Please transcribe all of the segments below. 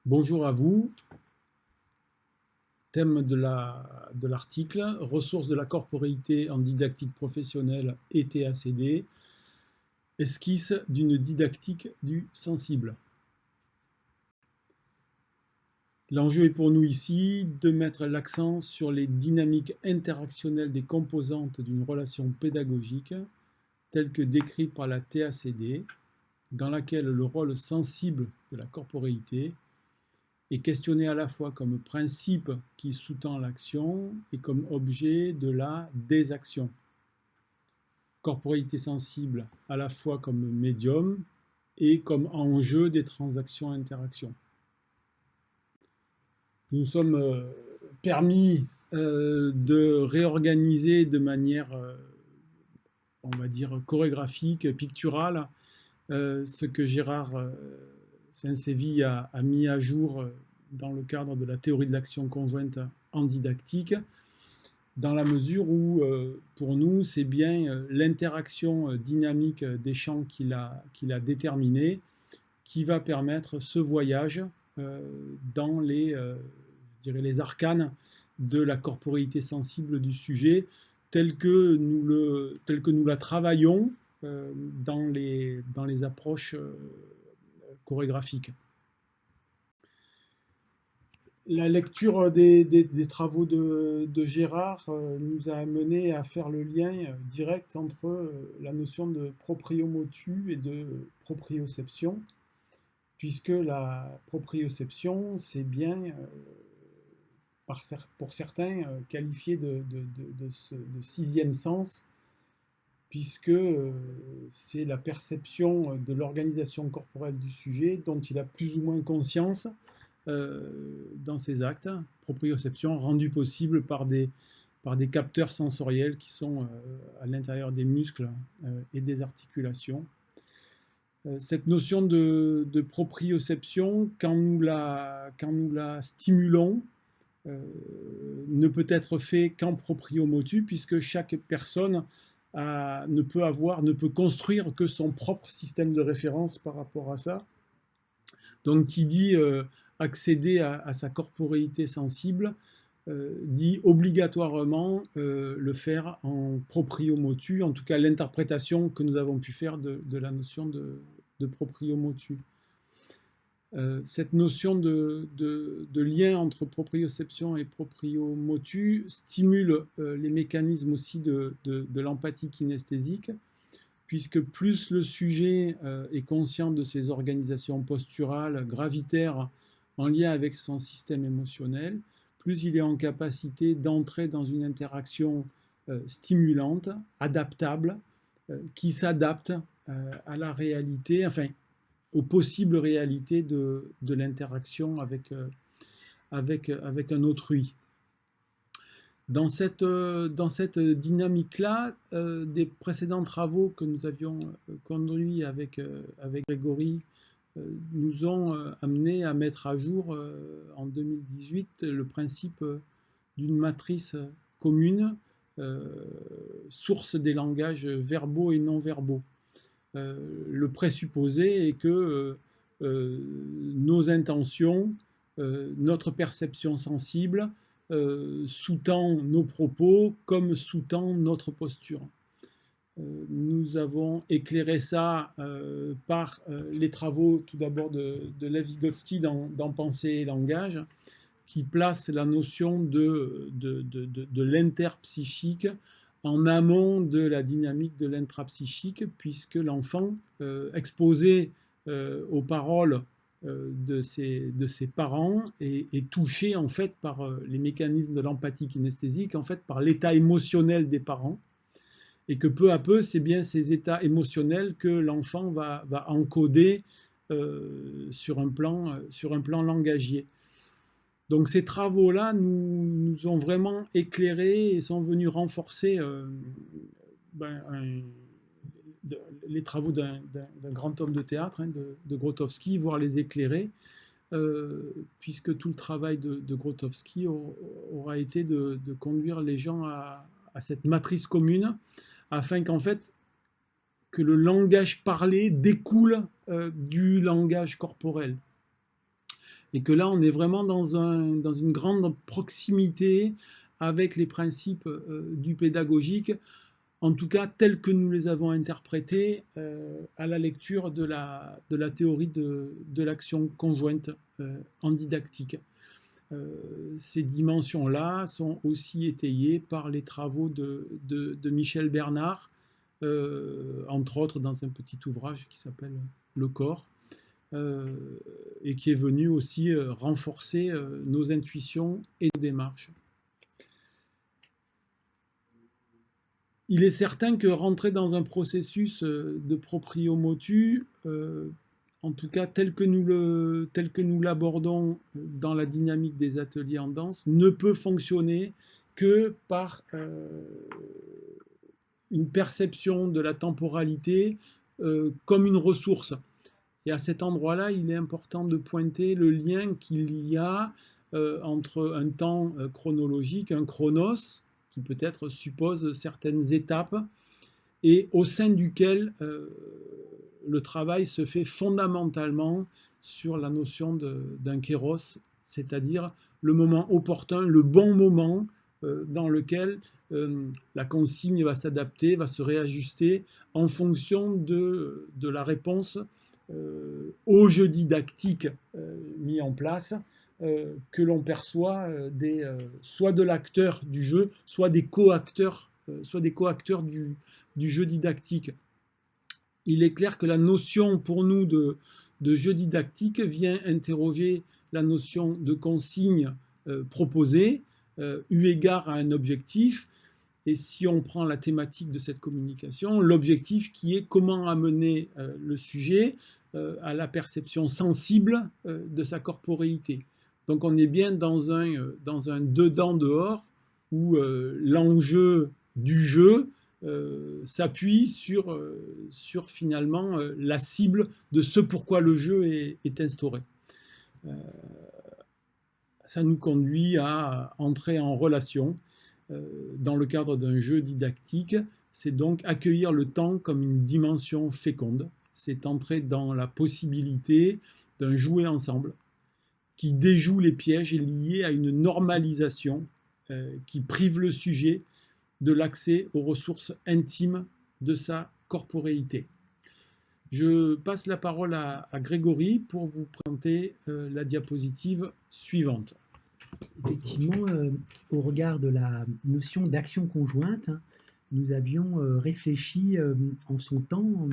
Bonjour à vous. Thème de l'article, ressources de la corporéité en didactique professionnelle et TACD, esquisse d'une didactique du sensible. L'enjeu est pour nous ici de mettre l'accent sur les dynamiques interactionnelles des composantes d'une relation pédagogique telle que décrite par la TACD, dans laquelle le rôle sensible de la corporéité est questionné à la fois comme principe qui sous-tend l'action et comme objet de la désaction. Corporéité sensible à la fois comme médium et comme enjeu des transactions-interactions. Nous nous sommes permis de réorganiser de manière, on va dire, chorégraphique, picturale, ce que Gérard Saint-Séville a mis à jour dans le cadre de la théorie de l'action conjointe en didactique, dans la mesure où, pour nous, c'est bien l'interaction dynamique des champs qu'il a déterminés qui va permettre ce voyage dans les arcanes de la corporéité sensible du sujet, tel que nous la travaillons dans les approches chorégraphiques. La lecture des travaux de Gérard nous a amené à faire le lien direct entre la notion de propriomotu et de proprioception, puisque la proprioception, c'est bien, pour certains, qualifié de sixième sens, puisque c'est la perception de l'organisation corporelle du sujet dont il a plus ou moins conscience dans ses actes, proprioception rendue possible par des capteurs sensoriels qui sont à l'intérieur des muscles et des articulations. Cette notion de proprioception, quand nous la stimulons, ne peut être fait qu'en propriomotu, puisque chaque personne ne peut construire que son propre système de référence par rapport à ça. Donc, qui dit accéder à sa corporéité sensible, dit obligatoirement le faire en propriomotu, en tout cas l'interprétation que nous avons pu faire de la notion de propriomotu. Cette notion de lien entre proprioception et propriomotu stimule les mécanismes aussi de l'empathie kinesthésique, puisque plus le sujet est conscient de ses organisations posturales, gravitaires, en lien avec son système émotionnel, plus il est en capacité d'entrer dans une interaction stimulante, adaptable, qui s'adapte à la réalité, enfin, aux possibles réalités de l'interaction avec un autrui. Dans cette dynamique-là, des précédents travaux que nous avions conduits avec Grégory nous ont amené à mettre à jour en 2018 le principe d'une matrice commune, source des langages verbaux et non verbaux. Le présupposé est que nos intentions, notre perception sensible sous-tend nos propos comme sous-tend notre posture. Nous avons éclairé ça par les travaux tout d'abord de Lev Vygotsky dans Pensée et langage, qui place la notion de l'interpsychique en amont de la dynamique de l'intrapsychique, puisque l'enfant exposé aux paroles de ses parents est touché en fait par les mécanismes de l'empathie kinesthésique, en fait par l'état émotionnel des parents, et que peu à peu, c'est bien ces états émotionnels que l'enfant va encoder sur un plan langagier. Donc ces travaux-là nous ont vraiment éclairés et sont venus renforcer les travaux d'un grand homme de théâtre, de Grotowski, voire les éclairer, puisque tout le travail de Grotowski aura été de conduire les gens à cette matrice commune, afin qu'en fait, que le langage parlé découle du langage corporel. Et que là, on est vraiment dans une grande proximité avec les principes du pédagogique, en tout cas tels que nous les avons interprétés à la lecture de la théorie de l'action conjointe en didactique. Ces dimensions-là sont aussi étayées par les travaux de Michel Bernard, entre autres dans un petit ouvrage qui s'appelle Le corps, et qui est venu aussi renforcer nos intuitions et nos démarches. Il est certain que rentrer dans un processus de proprio motu, en tout cas tel que nous l'abordons dans la dynamique des ateliers en danse, ne peut fonctionner que par une perception de la temporalité comme une ressource. Et à cet endroit-là, il est important de pointer le lien qu'il y a entre un temps chronologique, un chronos, qui peut-être suppose certaines étapes, et au sein duquel le travail se fait fondamentalement sur la notion d'un kéros, c'est-à-dire le moment opportun, le bon moment dans lequel la consigne va s'adapter, va se réajuster en fonction de la réponse au jeu didactique mis en place, que l'on perçoit soit de l'acteur du jeu, soit des co-acteurs du jeu didactique. Il est clair que la notion pour nous de jeu didactique vient interroger la notion de consigne proposée, eu égard à un objectif. Et si on prend la thématique de cette communication, l'objectif qui est comment amener le sujet à la perception sensible de sa corporéité. Donc on est bien dans un dedans-dehors où l'enjeu du jeu s'appuie sur finalement la cible de ce pourquoi le jeu est instauré. Ça nous conduit à entrer en relation dans le cadre d'un jeu didactique. C'est donc accueillir le temps comme une dimension féconde. C'est entrer dans la possibilité d'un jouer ensemble qui déjoue les pièges liés à une normalisation qui prive le sujet de l'accès aux ressources intimes de sa corporéité. Je passe la parole à Grégory pour vous présenter la diapositive suivante. Effectivement, au regard de la notion d'action conjointe, nous avions réfléchi en son temps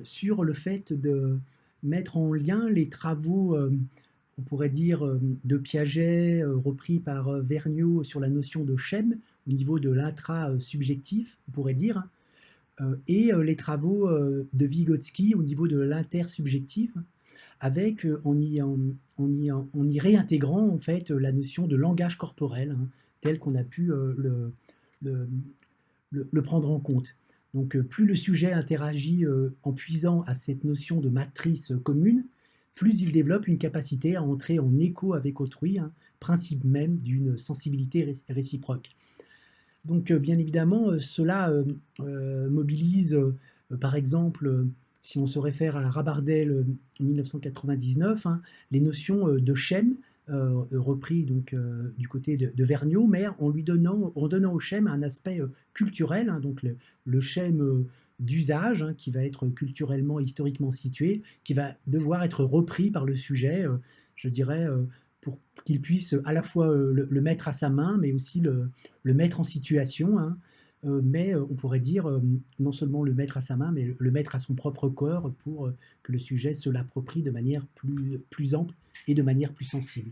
sur le fait de mettre en lien les travaux, on pourrait dire, de Piaget, repris par Vergniaud sur la notion de schème, au niveau de l'intra-subjectif, on pourrait dire, et les travaux de Vygotsky au niveau de l'intersubjectif, avec en y réintégrant en fait la notion de langage corporel, tel qu'on a pu le prendre en compte. Donc plus le sujet interagit en puisant à cette notion de matrice commune, plus il développe une capacité à entrer en écho avec autrui, principe même d'une sensibilité réciproque. Donc bien évidemment, cela mobilise par exemple, si on se réfère à Rabardel 1999, les notions de schème, repris donc du côté de Vergniaud, mais en donnant au schème un aspect culturel, donc le schème d'usage, qui va être culturellement, historiquement situé, qui va devoir être repris par le sujet, je dirais, pour qu'il puisse à la fois le mettre à sa main, mais aussi le mettre en situation, mais on pourrait dire non seulement le mettre à sa main, mais le mettre à son propre corps pour que le sujet se l'approprie de manière plus ample et de manière plus sensible.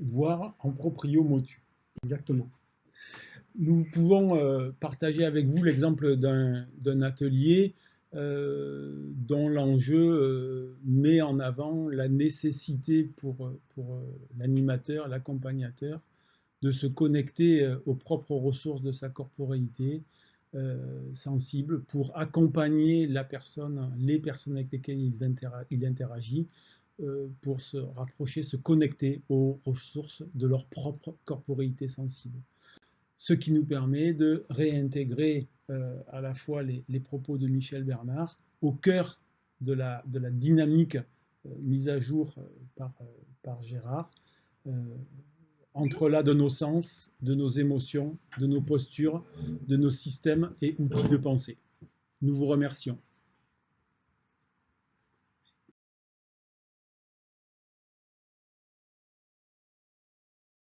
Voire en proprio motu. Exactement. Nous pouvons partager avec vous l'exemple d'un atelier dont l'enjeu met en avant la nécessité pour l'animateur, l'accompagnateur, de se connecter aux propres ressources de sa corporéité sensible pour accompagner les personnes avec lesquelles il interagit, pour se rapprocher, se connecter aux ressources de leur propre corporéité sensible. Ce qui nous permet de réintégrer à la fois les propos de Michel Bernard au cœur de la dynamique mise à jour par Gérard, entre-là de nos sens, de nos émotions, de nos postures, de nos systèmes et outils de pensée. Nous vous remercions.